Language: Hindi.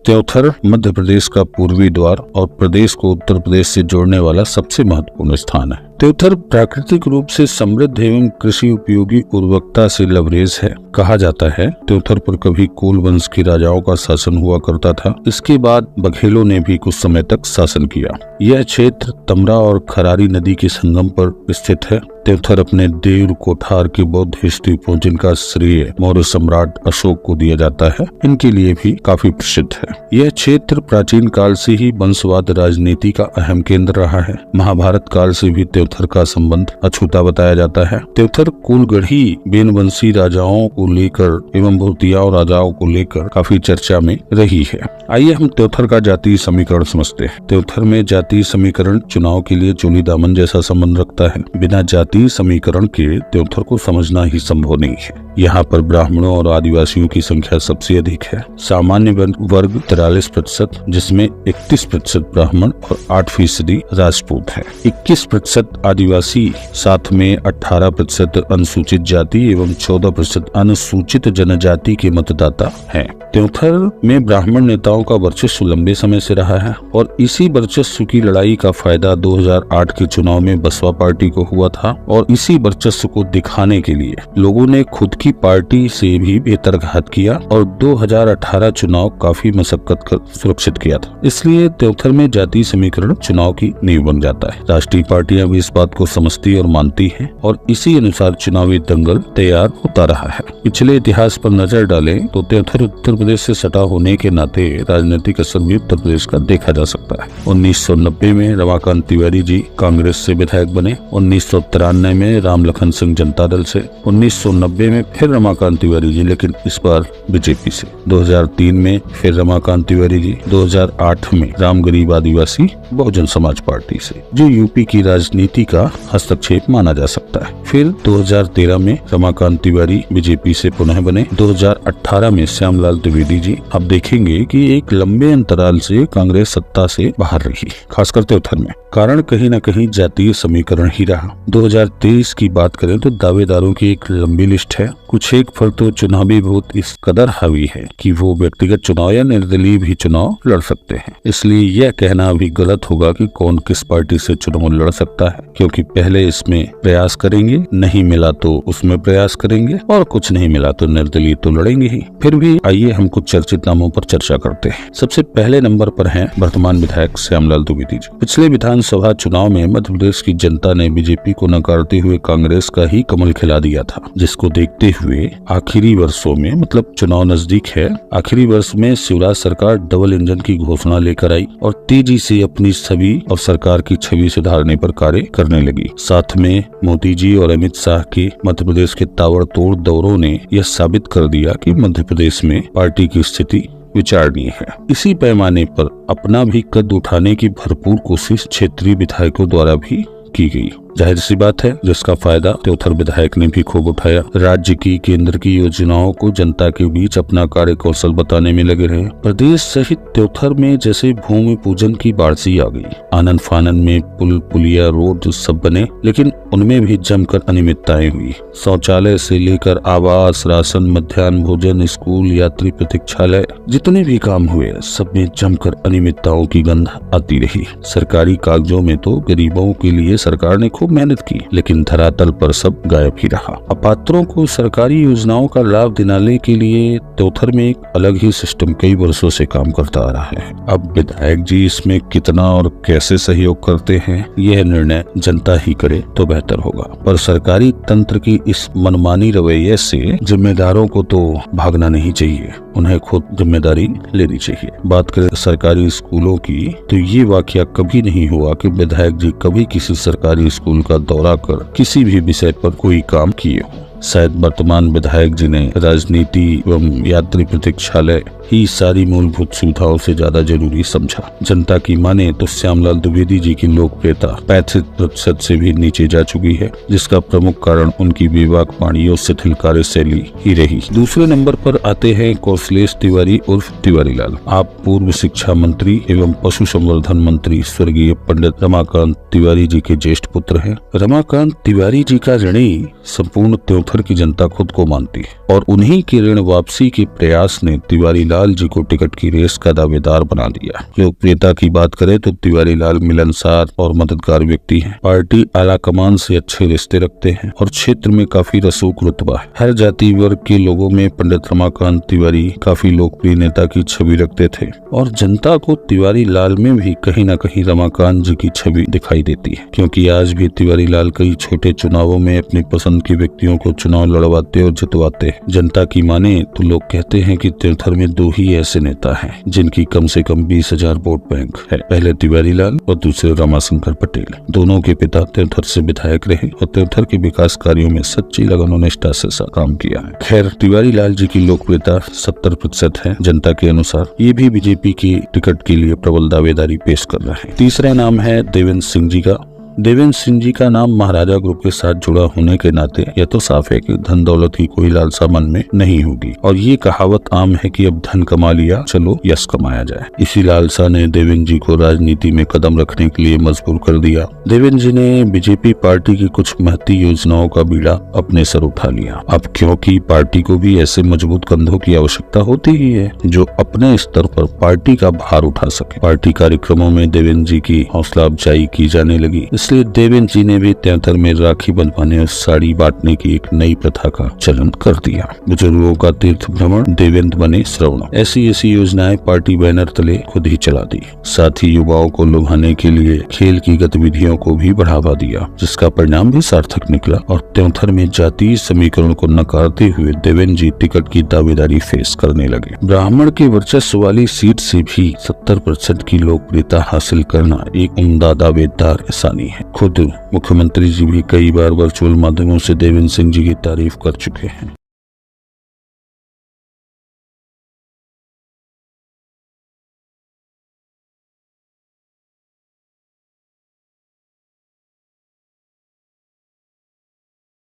त्योथर मध्य प्रदेश का पूर्वी द्वार और प्रदेश को उत्तर प्रदेश से जोड़ने वाला सबसे महत्वपूर्ण स्थान है। त्योथर प्राकृतिक रूप से समृद्ध एवं कृषि उपयोगी उर्वरकता से लबरेज है। कहा जाता है त्योथर पर कभी कोल वंश के राजाओं का शासन हुआ करता था। इसके बाद बघेलों ने भी कुछ समय तक शासन किया। यह क्षेत्र तमरा और खरारी नदी के संगम पर स्थित है। त्योथर अपने देव कोठार के बौद्ध स्तूपों जिनका श्रेय मौर्य सम्राट अशोक को दिया जाता है, इनके लिए भी काफी प्रसिद्ध है। यह क्षेत्र प्राचीन काल से ही वंशवाद राजनीति का अहम केंद्र रहा है। महाभारत काल से भी त्योथर का संबंध अछूता बताया जाता है। त्योथर कुलगढ़ी बेनवंशी राजाओं को लेकर एवं भूतिया राजाओं को लेकर काफी चर्चा में रही है। आइए हम त्योथर का जातीय समीकरण समझते हैं। त्योथर में जातीय समीकरण चुनाव के लिए चोली दामन जैसा संबंध रखता है। बिना जातीय समीकरण के त्योथर को समझना ही संभव नहीं है। यहाँ पर ब्राह्मणों और आदिवासियों की संख्या सबसे अधिक है। सामान्य वर्ग 43%, जिसमें 31% ब्राह्मण और 8% राजपूत है। 21% आदिवासी, साथ में 18% अनुसूचित जाति एवं 14% अनुसूचित जनजाति के मतदाता हैं। त्योथर में ब्राह्मण नेताओं का वर्चस्व लंबे समय से रहा है और इसी वर्चस्व की लड़ाई का फायदा 2008 के चुनाव में बसपा पार्टी को हुआ था और इसी वर्चस्व को दिखाने के लिए लोगों ने खुद की पार्टी से भी बेहतर घात किया और 2018 चुनाव काफी मशक्कत कर सुरक्षित किया था। इसलिए त्योथर में जातीय समीकरण चुनाव की नींव बन जाता है। राष्ट्रीय पार्टियां भी इस बात को समझती और मानती हैं और इसी अनुसार चुनावी दंगल तैयार होता रहा है। पिछले इतिहास पर नजर डालें तो त्योथर उत्तर प्रदेश से सटा होने के नाते राजनीतिक असर भी उत्तर प्रदेश का देखा जा सकता है। 1990 में रमाकांत तिवारी जी कांग्रेस से विधायक बने। 1993 में राम लखन सिंह जनता दल से। 1990 में फिर रमाकांत तिवारी जी, लेकिन इस बार बीजेपी से। 2003 में फिर रमाकांत तिवारी जी। 2008 में राम गरीब आदिवासी बहुजन समाज पार्टी से, जो यूपी की राजनीति का हस्तक्षेप माना जा सकता है। फिर 2013 में रमाकांत तिवारी बीजेपी से पुनः बने। 2018 में श्यामलाल त्रिवेदी जी। अब देखेंगे कि एक लंबे अंतराल से कांग्रेस सत्ता से बाहर रही, खासकर त्योथर में। कारण कहीं न कहीं जातीय समीकरण ही रहा। 2023 की बात करें तो दावेदारों की एक लंबी लिस्ट है। कुछ एक पर तो चुनावी भूत इस कदर हावी है कि वो व्यक्तिगत चुनाव या निर्दलीय भी चुनाव लड़ सकते हैं। इसलिए यह कहना भी गलत होगा कि कौन किस पार्टी से चुनाव लड़ सकता है, क्योंकि पहले इसमें प्रयास करेंगे, नहीं मिला तो उसमें प्रयास करेंगे और कुछ नहीं मिला तो निर्दलीय तो लड़ेंगे ही। फिर भी आइए हम कुछ चर्चित नामों पर चर्चा करते हैं। सबसे पहले नंबर पर हैं वर्तमान विधायक श्यामलाल त्रिवेदी जी। पिछले विधानसभा चुनाव में मध्य प्रदेश की जनता ने बीजेपी को नकारते हुए कांग्रेस का ही कमल खिला दिया था, जिसको देखते हुए आखिरी वर्षों में, मतलब चुनाव नजदीक है, आखिरी वर्ष में शिवराज सरकार डबल इंजन की घोषणा लेकर आई और तेजी से अपनी छवि और सरकार की छवि सुधारने पर कार्य करने लगी। साथ में मोदी जी और अमित शाह के मध्य प्रदेश के ताबड़तोड़ दौरों ने यह साबित कर दिया कि मध्य प्रदेश में पार्टी की स्थिति विचारणीय है। इसी पैमाने पर अपना भी कद उठाने की भरपूर कोशिश क्षेत्रीय विधायकों द्वारा भी की गई। जाहिर सी बात है, जिसका फायदा त्योथर विधायक ने भी खूब उठाया। राज्य की केंद्र की योजनाओं को जनता के बीच अपना कार्य कौशल बताने में लगे रहे। प्रदेश सहित त्योथर में जैसे भूमि पूजन की बारिश आ गई। आनन फानन में पुल पुलिया रोड सब बने, लेकिन उनमें भी जमकर अनियमितताएं हुई। शौचालय से लेकर आवास, राशन, मध्याह्न भोजन, स्कूल, यात्री प्रतीक्षालय, जितने भी काम हुए सब में जमकर अनियमितताओं की गंध आती रही। सरकारी कागजों में तो गरीबों के लिए सरकार ने खूब मेहनत की, लेकिन धरातल पर सब गायब ही रहा। अपात्रों को सरकारी योजनाओं का लाभ दिलाने के लिए त्योथर में एक अलग ही सिस्टम कई वर्षों से काम करता आ रहा है। अब विधायक जी इसमें कितना और कैसे सहयोग करते हैं, यह निर्णय जनता ही करे तो बेहतर होगा। पर सरकारी तंत्र की इस मनमानी रवैये से जिम्मेदारों को तो भागना नहीं चाहिए, उन्हें खुद जिम्मेदारी लेनी चाहिए। बात करें सरकारी स्कूलों की तो ये वाकया कभी नहीं हुआ कि विधायक जी कभी किसी सरकारी स्कूल का दौरा कर किसी भी विषय पर कोई काम किए हो। शायद वर्तमान विधायक जी ने राजनीति एवं यात्री प्रतीक्षालय ही सारी मूलभूत सुविधाओं से ज्यादा जरूरी समझा। जनता की माने तो श्यामलाल त्रिवेदी जी की लोकप्रियता 35% से भी नीचे जा चुकी है, जिसका प्रमुख कारण उनकी बेबाक वाणी और शिथिल कार्यशैली ही रही। दूसरे नंबर पर आते हैं कौशलेश तिवारी उर्फ तिवारी लाल। आप पूर्व शिक्षा मंत्री एवं पशु संवर्धन मंत्री स्वर्गीय पंडित रमाकांत तिवारी जी के ज्येष्ठ पुत्र हैं। रमाकांत तिवारी जी का ऋणी संपूर्ण त्योंथर की जनता खुद को मानती है और उन्हीं की ऋण वापसी के प्रयास ने तिवारी लाल जी को टिकट की रेस का दावेदार बना दिया। लोकप्रियता की बात करें तो तिवारी लाल मिलनसार और मददगार व्यक्ति हैं। पार्टी आला कमान से अच्छे रिश्ते रखते हैं और क्षेत्र में काफी रसूख रुतबा है। हर जाति वर्ग के लोगों में पंडित रमाकांत तिवारी काफी लोकप्रिय नेता की छवि रखते थे और जनता को तिवारी लाल में भी कहीं न कहीं रमाकांत जी की छवि दिखाई देती है, क्योंकि आज भी तिवारी लाल कई छोटे चुनावों में अपनी पसंद के व्यक्तियों को चुनाव लड़वाते और जितवाते हैं। जनता की माने तो लोग कहते हैं कि त्योंथर में दो ही ऐसे नेता हैं जिनकी कम से कम 20,000 वोट बैंक है, पहले तिवारी लाल और दूसरे रमाशंकर पटेल। दोनों के पिता त्योंथर से विधायक रहे और त्योंथर के विकास कार्यों में सच्ची लगन और निष्ठा से काम किया है। खैर, तिवारी लाल जी की लोकप्रियता 70% है जनता के अनुसार। ये भी बीजेपी की टिकट के लिए प्रबल दावेदारी पेश कर रहे हैं। तीसरा नाम है देवेंद्र सिंह जी का। देवेंद्र सिंह जी का नाम महाराजा ग्रुप के साथ जुड़ा होने के नाते यह तो साफ है कि धन दौलत की कोई लालसा मन में नहीं होगी और ये कहावत आम है कि अब धन कमा लिया, चलो यश कमाया जाए। इसी लालसा ने देवेंद्र जी को राजनीति में कदम रखने के लिए मजबूर कर दिया। देवेंद्र जी ने बीजेपी पार्टी की कुछ महती योजनाओं का बीड़ा अपने सर उठा लिया। अब क्योंकि पार्टी को भी ऐसे मजबूत कंधों की आवश्यकता होती ही है जो अपने स्तर पर पार्टी का भार उठा सके। पार्टी कार्यक्रमों में देवेंद्र जी की हौसला अफजाई की जाने लगी। इसलिए देवेंद्र जी ने भी त्योंथर में राखी बंधवाने और साड़ी बांटने की एक नई प्रथा का चलन कर दिया। बुजुर्गों का तीर्थ भ्रमण, देवेंद्र बने श्रवण, ऐसी योजनाएं पार्टी बैनर तले खुद ही चला दी। साथ ही युवाओं को लुभाने के लिए खेल की गतिविधियों को भी बढ़ावा दिया, जिसका परिणाम भी सार्थक निकला और त्योंथर में जातीय समीकरण को नकारते हुए देवेंद्र जी टिकट की दावेदारी फेस करने लगे। ब्राह्मण के वर्चस्व वाली सीट से भी 70% की लोकप्रियता हासिल करना एक उम्दा दावेदार आसानी है। खुद मुख्यमंत्री जी भी कई बार वर्चुअल माध्यमों से देवेंद्र सिंह जी की तारीफ कर चुके हैं।